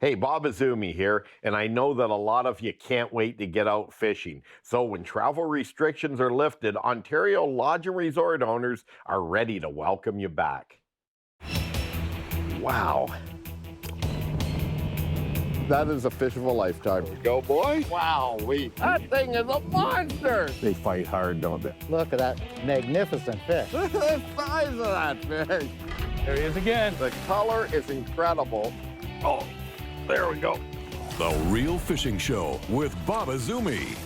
Hey, Bob Azumi here, and I know that a lot of you can't wait to get out fishing. So when travel restrictions are lifted, Ontario lodge and resort owners are ready to welcome you back. Wow. That is a fish of a lifetime. Go, boy. Wow, that thing is a monster. They fight hard, don't they? Look at that magnificent fish. Look at the size of that fish. There he is again. The color is incredible. Oh, there we go. The Real Fishing Show with Bob Azumi.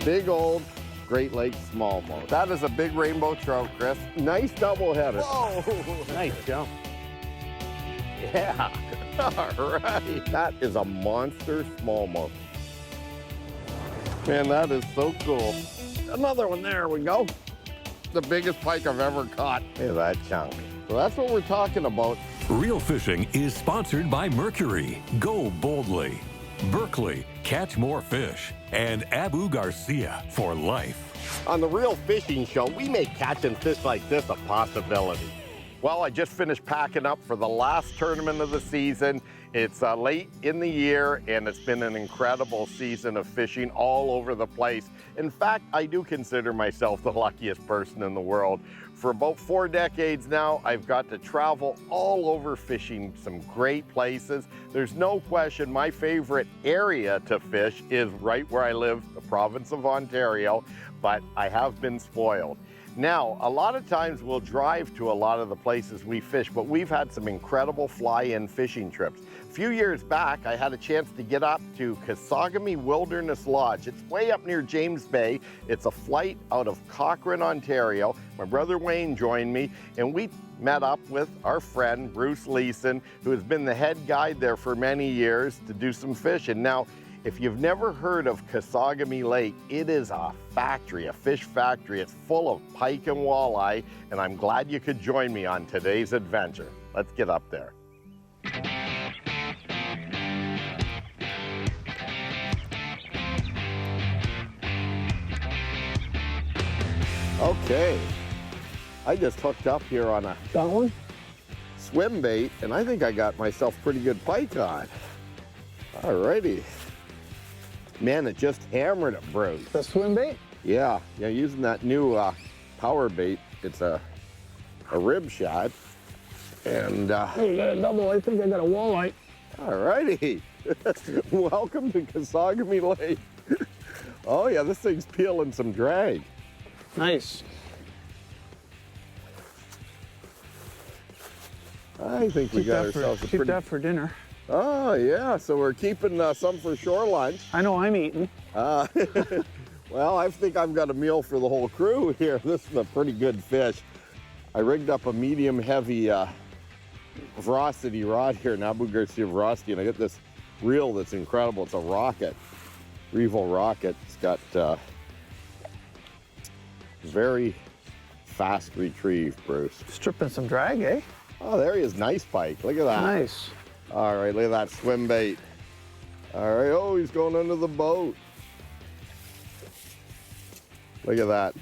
Big old Great Lakes smallmouth. That is a big rainbow trout, Chris. Nice double header. Whoa, nice jump. Yeah. All right. That is a monster smallmouth. Man, that is so cool. Another one. There we go. The biggest pike I've ever caught. Look at that chunk. So that's what we're talking about. Real Fishing is sponsored by Mercury, Go Boldly, Berkeley, Catch More Fish, and Abu Garcia for life. On the Real Fishing Show, we make catching fish like this a possibility. Well, I just finished packing up for the last tournament of the season. It's late in the year, and it's been an incredible season of fishing all over the place. In fact, I do consider myself the luckiest person in the world. For about 4 decades now, I've got to travel all over fishing some great places. There's no question my favorite area to fish is right where I live, the province of Ontario, but I have been spoiled. Now, a lot of times we'll drive to a lot of the places we fish, but we've had some incredible fly-in fishing trips. A few years back, I had a chance to get up to Kesagami Wilderness Lodge. It's way up near James Bay. It's a flight out of Cochrane, Ontario. My brother Wayne joined me, and we met up with our friend Bruce Leeson, who has been the head guide there for many years, to do some fishing. Now, if you've never heard of Kesagami Lake, it is a factory, a fish factory. It's full of pike and walleye, and I'm glad you could join me on today's adventure. Let's get up there. Okay, I just hooked up here on a swim bait, and I think I got myself pretty good pike on. All righty. Man, it just hammered it, Bruce. The swim bait? Yeah, using that new power bait. It's a rib shot. And Hey, you got a double. I think I got a walleye. all righty. Welcome to Kesagami Lake. Oh yeah, this thing's peeling some drag. Nice. I think we got ourselves a Keep pretty... that for dinner. Oh yeah, so we're keeping some for shore lunch. I know I'm eating. Well, I think I've got a meal for the whole crew here. This is a pretty good fish. I rigged up a medium heavy veracity rod here, an Abu Garcia veracity, and I got this reel that's incredible. It's a rocket, Revo rocket. It's got very fast retrieve, Bruce. Stripping some drag, eh? Oh, there he is, nice pike. Look at that. Nice. All right, look at that swim bait. All right, oh, he's going under the boat. Look at that.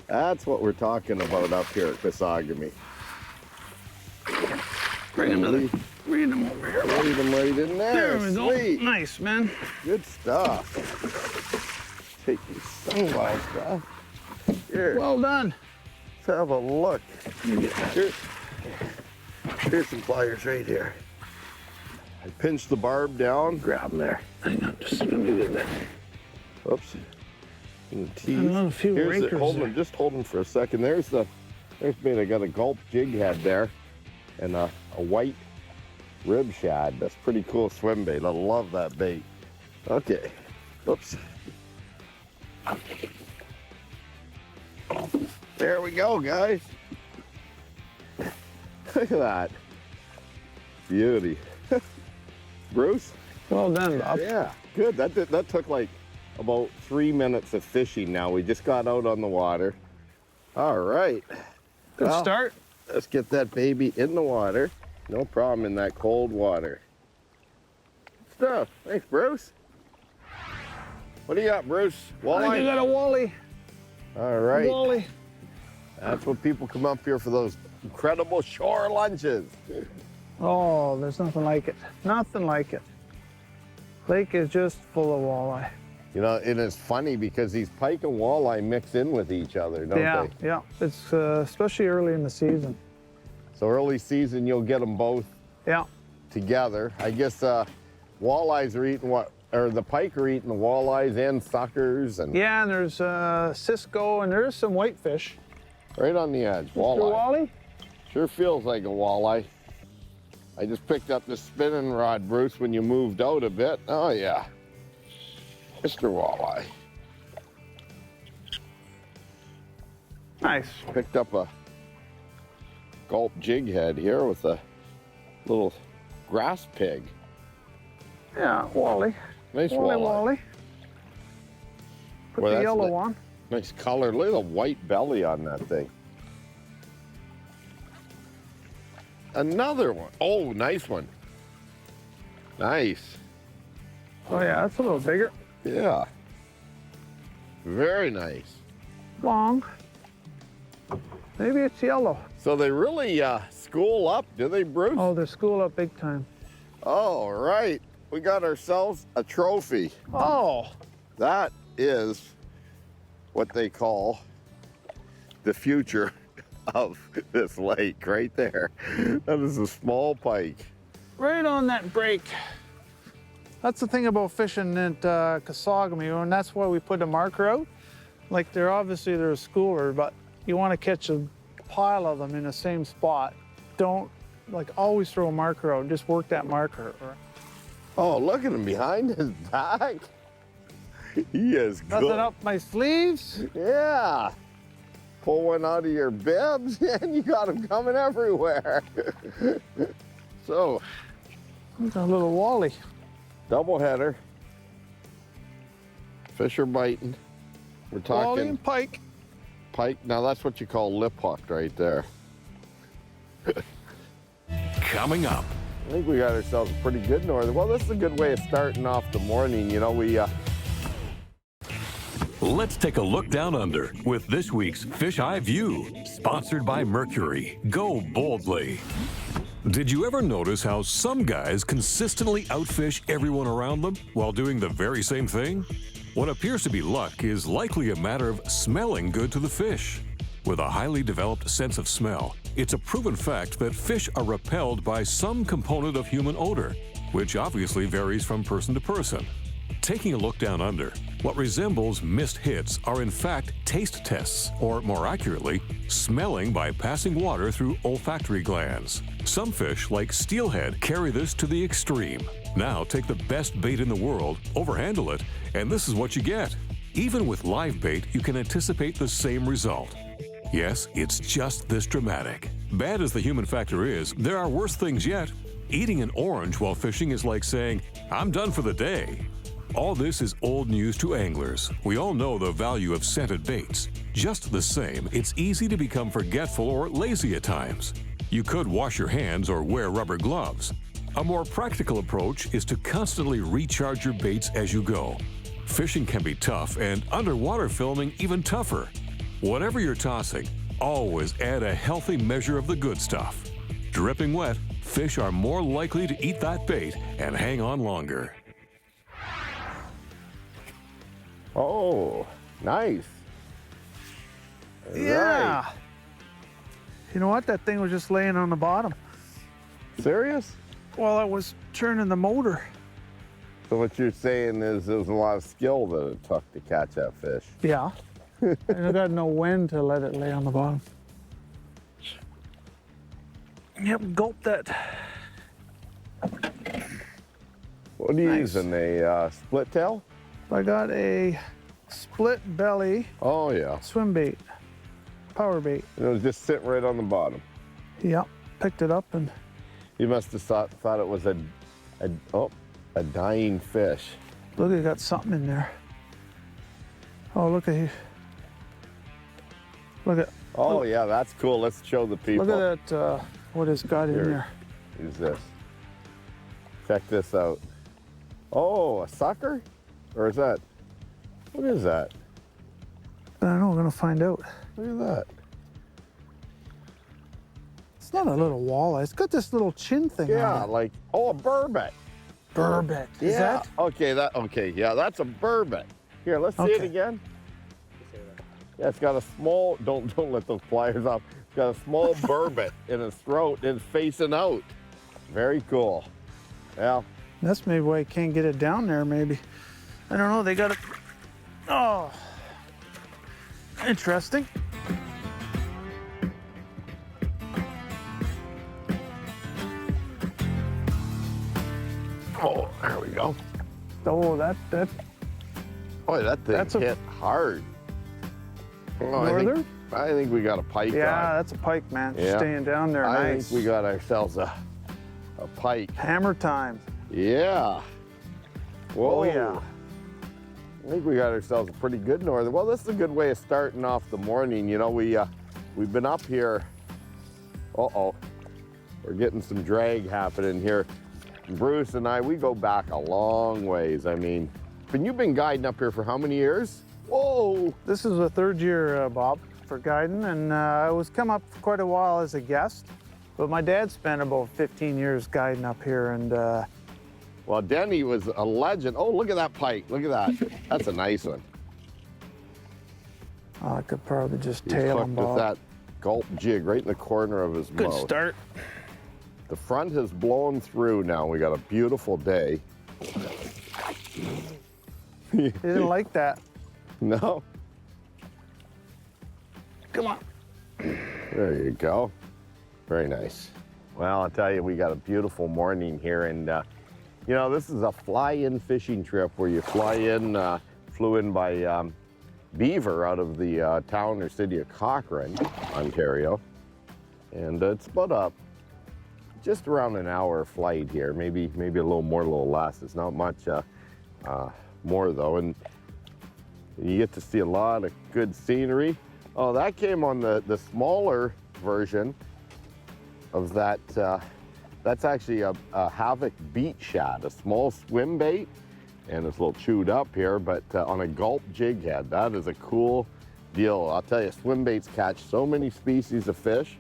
That's what we're talking about up here at Kasagami. Bring another. Read them over here. Leave him right in there. There we go. Sweet. Nice, man. Good stuff. Take these sunglasses off. Here, Well done. let's have a look. Here's some pliers right here. I pinched the barb down. Grab them there. Hang on, just let me get that. Oops. And the teeth. a few Here's rakers it. Hold there. them, just hold them for a second. There's bait. I got a gulp jig head there, and a white rib shad. That's pretty cool swim bait. I love that bait. Okay. Oops. There we go, guys. Look at that. Beauty. Bruce? Well done, Bob. Yeah, good. That took like about 3 minutes of fishing now. We just got out on the water. All right. Good Well, start. Let's get that baby in the water. No problem in that cold water. Good stuff. Thanks, Bruce. What do you got, Bruce? I think I Walleye? got a wally. All right. Oh, there's nothing like it. Nothing like it. Lake is just full of walleye. You know, and it's funny because these pike and walleye mix in with each other, don't Yeah, they? yeah. It's especially early in the season. So early season, you'll get them both Yeah. together. I guess walleyes are eating what, or the pike are eating the walleyes and suckers and Yeah, and there's Cisco, and there's some whitefish. right on the edge. Mr. Walleye. Wally? Sure feels like a walleye. I just picked up this spinning rod, Bruce, when you moved out a bit. Oh yeah, Mr. Walleye. Nice. Picked up a gulp jig head here with a little grass pig. Yeah, Wally. Nice Wally, walleye. Wally. Put Well, the that's yellow the- on. Nice color. Look at the white belly on that thing. Another one. Oh, nice one. Nice. Oh yeah, that's a little bigger. Yeah. Very nice. Long. Maybe it's yellow. So they really school up, do they, Bruce? Oh, they're school up big time. All right. We got ourselves a trophy. Oh, That is what they call the future of this lake right there. That is a small pike. right on that break. That's the thing about fishing at Kasagami, and that's why we put a marker out. Like they're a schooler, but you want to catch a pile of them in the same spot. Don't like always throw a marker out. Just work that marker. Oh, look at him behind his back. He is good. Nothing up my sleeves. Yeah. Pull one out of your bibs and you got him coming everywhere. So, There's a little wally. double header. Fish are biting. We're Wally talking and pike. pike. Now that's what you call lip hooked right there. Coming up, I think we got ourselves a pretty good northern. Well, this is a good way of starting off the morning. You know, let's take a look down under with this week's Fish Eye View, sponsored by Mercury. Go boldly. Did you ever notice how some guys consistently outfish everyone around them while doing the very same thing? What appears to be luck is likely a matter of smelling good to the fish. With a highly developed sense of smell, it's a proven fact that fish are repelled by some component of human odor, which obviously varies from person to person. Taking a look down under, what resembles missed hits are in fact taste tests, or more accurately, smelling by passing water through olfactory glands. Some fish, like steelhead, carry this to the extreme. Now take the best bait in the world, overhandle it, and this is what you get. Even with live bait, you can anticipate the same result. Yes, it's just this dramatic. Bad as the human factor is, there are worse things yet. Eating an orange while fishing is like saying, "I'm done for the day." All this is old news to anglers. We all know the value of scented baits. Just the same, it's easy to become forgetful or lazy at times. You could wash your hands or wear rubber gloves. A more practical approach is to constantly recharge your baits as you go. Fishing can be tough, and underwater filming even tougher. Whatever you're tossing, always add a healthy measure of the good stuff. Dripping wet, fish are more likely to eat that bait and hang on longer. Oh, nice. Yeah. Right. You know what? That thing was just laying on the bottom Serious? while I was turning the motor. So what you're saying is there's a lot of skill that it took to catch that fish. Yeah. And I got no when to let it lay on the bottom. Yep, gulp that. What are you Nice. using, a split tail? I got a split belly Oh yeah. swim bait, power bait. It was just sitting right on the bottom. Yep, picked it up and You must have thought it was a dying fish. look, it got something in there. Oh, look at here. Look at, Oh yeah, that's cool. Let's show the people. look at that, what it's got in Here. there. Use this. Check this out. Oh, a sucker? Or is that, what is that? I don't know, we're gonna find out. Look at that. It's not a little walleye. It's got this little chin thing Yeah, on it. like, oh, a burbot. Burbot. Is Yeah. that? Okay, yeah, that's a burbot. Here, let's see it Okay. again. Yeah, it's got a small, don't let those pliers off. It's got a small burbot in its throat and it's facing out. Very cool. Yeah. That's maybe why you can't get it down there, maybe. I don't know, they got it. Oh, interesting. Oh, there we go. Oh, that Boy, that thing That's a- hit hard. Oh, northern? I think we got a pike Yeah, on. that's a pike, man. Yeah. Staying down there, I nice. think we got ourselves a pike. Hammer time. Yeah. Whoa. Oh, yeah. I think we got ourselves a pretty good northern. Well, this is a good way of starting off the morning. You know, we've been up here. Uh-oh. We're getting some drag happening here. Bruce and I, we go back a long ways. I mean, and you've been guiding up here for how many years? Whoa. This is the third year, Bob, for guiding, and I was come up for quite a while as a guest, but my dad spent about 15 years guiding up here, and Well, Denny was a legend. Oh, look at that pike. Look at that. That's a nice one. I could probably just He's tail hooked him, with Bob. that gulp jig right in the corner of his Good mouth. start. The front has blown through now. We got a beautiful day. He didn't like that. No? Come on. There you go. Very nice. Well, I'll tell you, we got a beautiful morning here, and you know, this is a fly-in fishing trip where you fly in, flew in by Beaver out of the town or city of Cochrane, Ontario, and it's about just around an hour flight here, maybe a little more, a little less. It's not much more though, and you get to see a lot of good scenery. Oh, that came on the smaller version of that. That's actually a Havoc beach shad, a small swim bait, and it's a little chewed up here, but on a gulp jig head. That is a cool deal. I'll tell you, swim baits catch so many species of fish.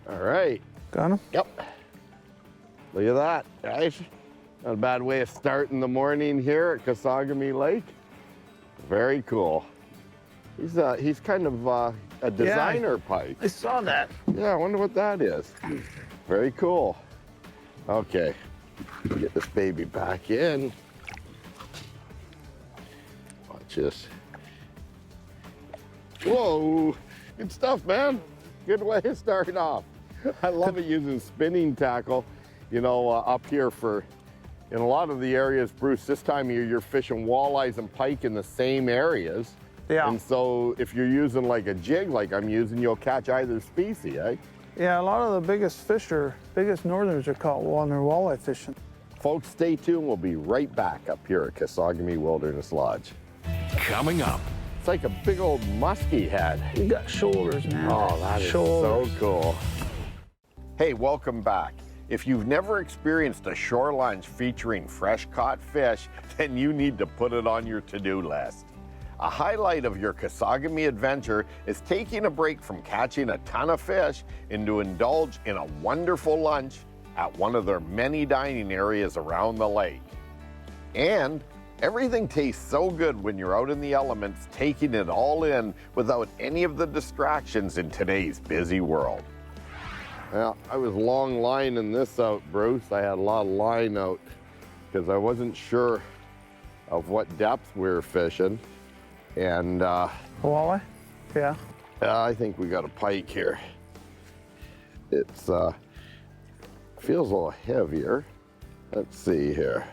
All right. Got him? Yep. Look at that, guys. Not a bad way of starting the morning here at Kesagami Lake. Very cool. He's kind of a designer pike. I saw that. Yeah, I wonder what that is. Very cool. Okay, get this baby back in. Watch this. Whoa, good stuff, man. Good way of starting off. I love it using spinning tackle, you know, up here in a lot of the areas, Bruce, this time of year, you're fishing walleyes and pike in the same areas. Yeah. And so if you're using like a jig like I'm using, you'll catch either species, eh? Yeah, a lot of the biggest northerners are caught when they're walleye fishing. Folks, stay tuned. We'll be right back up here at Kesagami Wilderness Lodge. Coming up, It's like a big old musky head. You got shoulders, man. Oh, that is shoulders. so cool. Hey, welcome back. If you've never experienced a shore lunch featuring fresh caught fish, then you need to put it on your to-do list. A highlight of your Kasagami adventure is taking a break from catching a ton of fish and to indulge in a wonderful lunch at one of their many dining areas around the lake. And everything tastes so good when you're out in the elements, taking it all in without any of the distractions in today's busy world. Well, I was long lining this out, Bruce. I had a lot of line out because I wasn't sure of what depth we were fishing. And Walleye? Yeah. I think we got a pike here. It's feels a little heavier. Let's see here.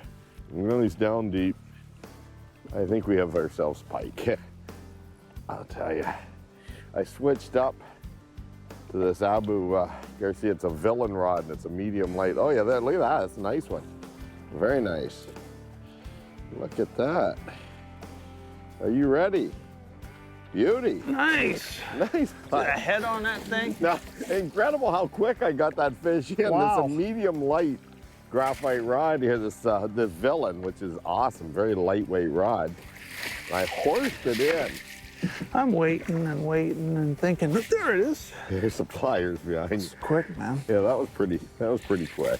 Well, he's down deep. I think we have ourselves pike. I'll tell you, I switched up to this Abu Garcia. It's a villain rod and it's a medium light. Oh yeah, look at that. It's a nice one. Very nice. Look at that. Are you ready? Beauty. Nice. Nice A pike. head on that thing? Now, incredible how quick I got that fish in. Wow. It's a medium light graphite rod here, this villain, which is awesome, very lightweight rod. I horsed it in. I'm waiting and waiting and thinking, there it is. There's the pliers behind you. It's quick, man. Yeah, that was pretty quick.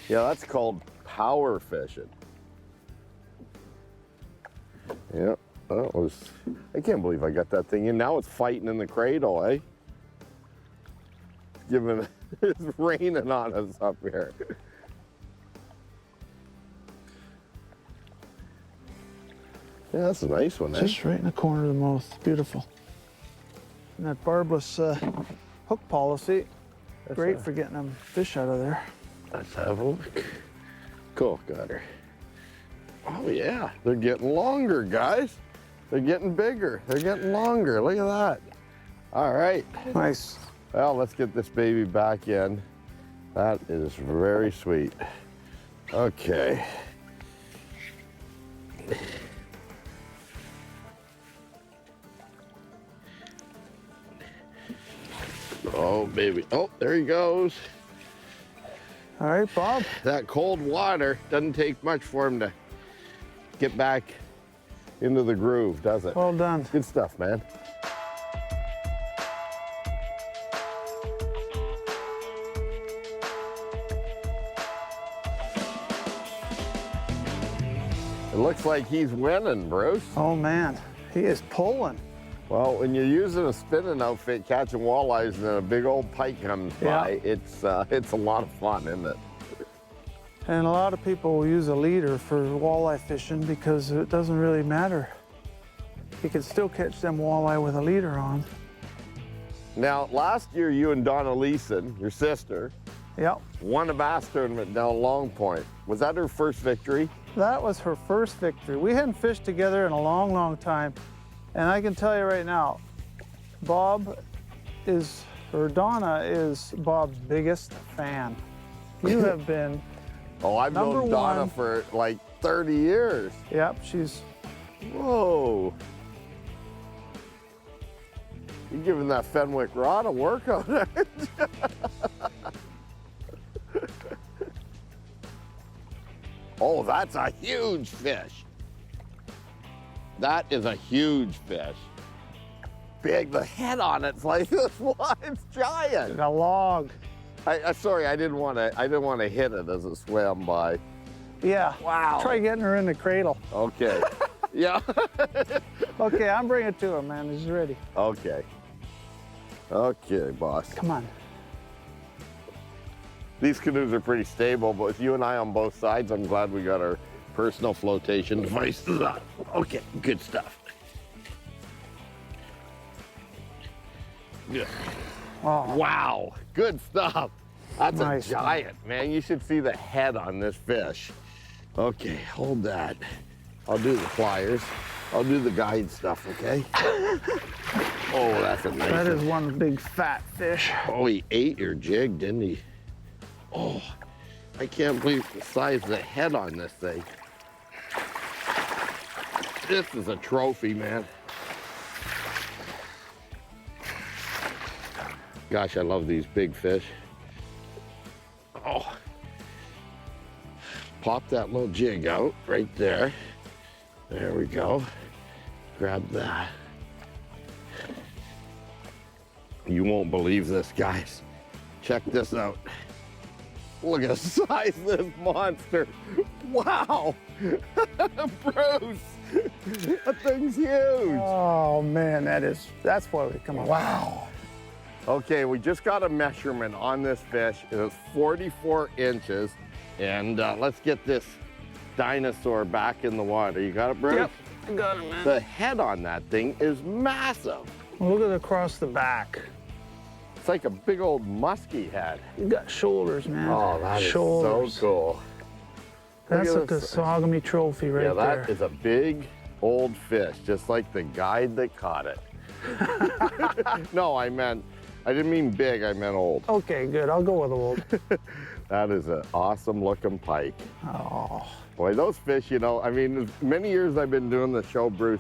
Yeah, that's called power fishing. Yeah, that was, I can't believe I got that thing in. Now it's fighting in the cradle, eh? It's raining on us up here. Yeah, that's a nice one, eh? Just right in the corner of the mouth. Beautiful. And that barbless hook policy, great for getting them fish out of there. Let's have a look. Cool, got her. Oh yeah, they're getting longer, guys. They're getting bigger. They're getting longer. Look at that. All right. Nice. Well, let's get this baby back in. That is very sweet. Okay. Oh, baby. Oh, there he goes. All right, Bob. That cold water doesn't take much for him to get back into the groove, does it? Well done. Good stuff, man. It looks like he's winning, Bruce. Oh man, he is pulling. Well, when you're using a spinning outfit, catching walleyes, and then a big old pike comes by, it's a lot of fun, isn't it? And a lot of people will use a leader for walleye fishing because it doesn't really matter. You can still catch them walleye with a leader on. Now, last year, you and Donna Leeson, your sister, Yep. won a bass tournament down Long Point. Was that her first victory? That was her first victory. We hadn't fished together in a long, long time. And I can tell you right now, Donna is Bob's biggest fan. You have been, Oh, I've Number known Donna one. for like 30 years. yep, she's, Whoa. You're giving that Fenwick rod a workout. Oh, that's a huge fish. That is a huge fish. Big, the head on it's like this one. It's giant. a log. Sorry, I didn't want to hit it as it swam by. Yeah. Wow. Try getting her in the cradle. Okay. Yeah. Okay, I'm bringing it to him, man. He's ready. Okay. Okay, boss. Come on. These canoes are pretty stable, but with you and I on both sides, I'm glad we got our personal flotation devices on. Okay, good stuff. Yeah. Oh, Wow, good stuff. That's Nice, a giant, man. You should see the head on this fish. Okay, hold that. I'll do the pliers. I'll do the guide stuff, okay? Oh, that's a nice that one. is one big fat fish. Oh, he ate your jig, didn't he? Oh, I can't believe the size of the head on this thing. This is a trophy, man. Gosh, I love these big fish. Oh. Pop that little jig out right there. There we go. Grab that. You won't believe this, guys. Check this out. Look at the size of this monster. Wow. Bruce, that thing's huge. Oh man, that's why we come on. Wow. Okay, we just got a measurement on this fish. It was 44 inches. And let's get this dinosaur back in the water. You got it, Bruce? Yep, I got it, man. The head on that thing is massive. Look at it across the back. It's like a big old musky head. You got shoulders, man. Oh, that is shoulders. so cool. That's a Look at this. Kasagami trophy right Yeah, there. that is a big old fish, just like the guide that caught it. No, I didn't mean big, I meant old. Okay, good. I'll go with old. That is an awesome looking pike. Oh, Boy, those fish, you know, I mean, as many years I've been doing the show, Bruce,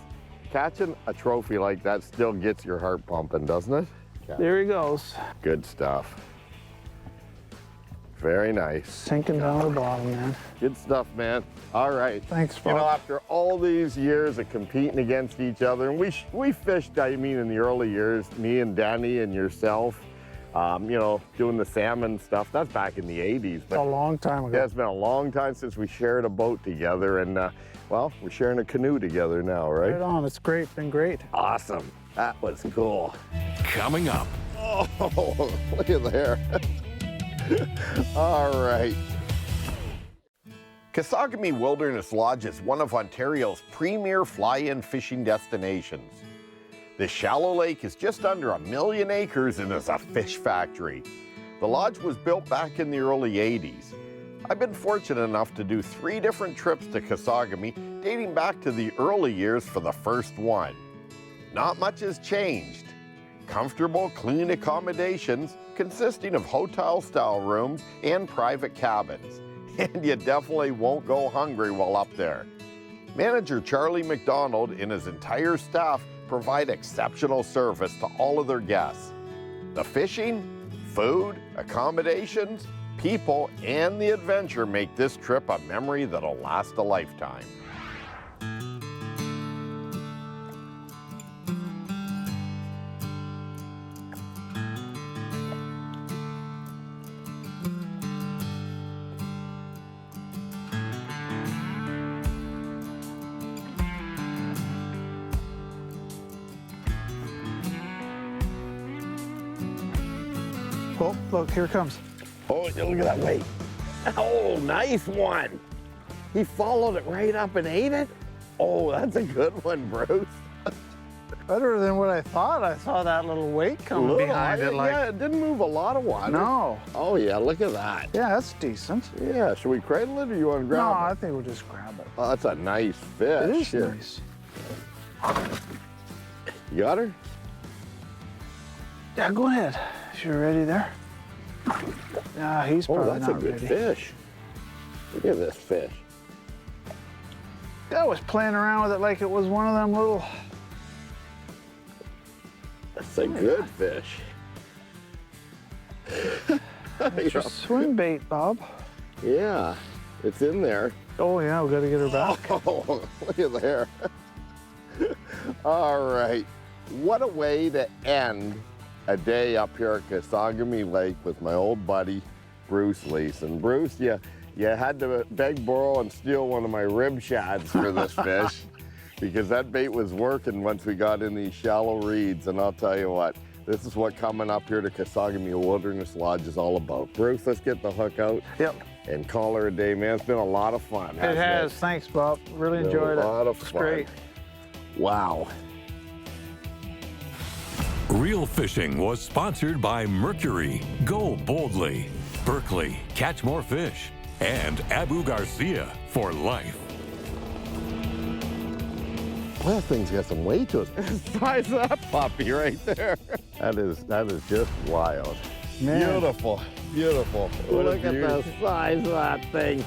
catching a trophy like that still gets your heart pumping, doesn't it? Yeah. there he goes. Good stuff. Very nice. Sinking down to the bottom, man. Good stuff, man. All right. Thanks, You know, Bob. after all these years of competing against each other, and we fished, I mean, in the early years, me and Danny and yourself, you know, doing the salmon stuff. That's back in the 80s. A long time ago. Yeah, it's been a long time since we shared a boat together, and well, we're sharing a canoe together now, right? Right on. It's great. Been great. Awesome. That was cool. Coming up, Oh, look at there. All right. Kesagami Wilderness Lodge is one of Ontario's premier fly-in fishing destinations. This shallow lake is just under 1 million acres and is a fish factory. The lodge was built back in the early 80s. I've been fortunate enough to do 3 different trips to Kasagami, dating back to the early years for the first one. Not much has changed. Comfortable, clean accommodations consisting of hotel-style rooms and private cabins. And you definitely won't go hungry while up there. Manager Charlie McDonald and his entire staff provide exceptional service to all of their guests. The fishing, food, accommodations, people, and the adventure make this trip a memory that'll last a lifetime. Oh, look, here it comes. Oh, look at that weight. Oh, nice one. He followed it right up and ate it. Oh, that's a good one, Bruce. Better than what I thought. I saw that little weight coming behind it. Like, yeah, it didn't move a lot of water. no. Oh, yeah, look at that. Yeah, that's decent. Yeah, should we cradle it or you want to No, grab I it? think we'll just grab it. Oh, that's a nice fish. It is Here. nice. You got her? Yeah, go ahead. If you're ready there. Yeah, he's Oh, probably that's a not good ready. fish. Look at this fish. I was playing around with it like it was one of them little. That's a good fish. It's your swim bait, Bob. Yeah, it's in there. Oh yeah, we got to get her back. Oh, look at there. All right. What a way to end a day up here at Kesagami Lake with my old buddy, Bruce Leeson. Bruce, you had to beg, borrow, and steal one of my rib shads for this fish because that bait was working once we got in these shallow reeds. And I'll tell you what, this is what coming up here to Kesagami Wilderness Lodge is all about. Bruce, let's get the hook out. Yep. And call her a day, man. It's been a lot of fun. It has. Thanks, Bob. Really enjoyed it. A lot of It's fun. great. Wow. Real Fishing was sponsored by Mercury, Go Boldly, Berkeley, Catch More Fish, and Abu Garcia for life. Well, that thing's got some weight to it. The size of that puppy right there. That is just wild. Man. Beautiful, beautiful. What a Look at the beauty. size of that thing.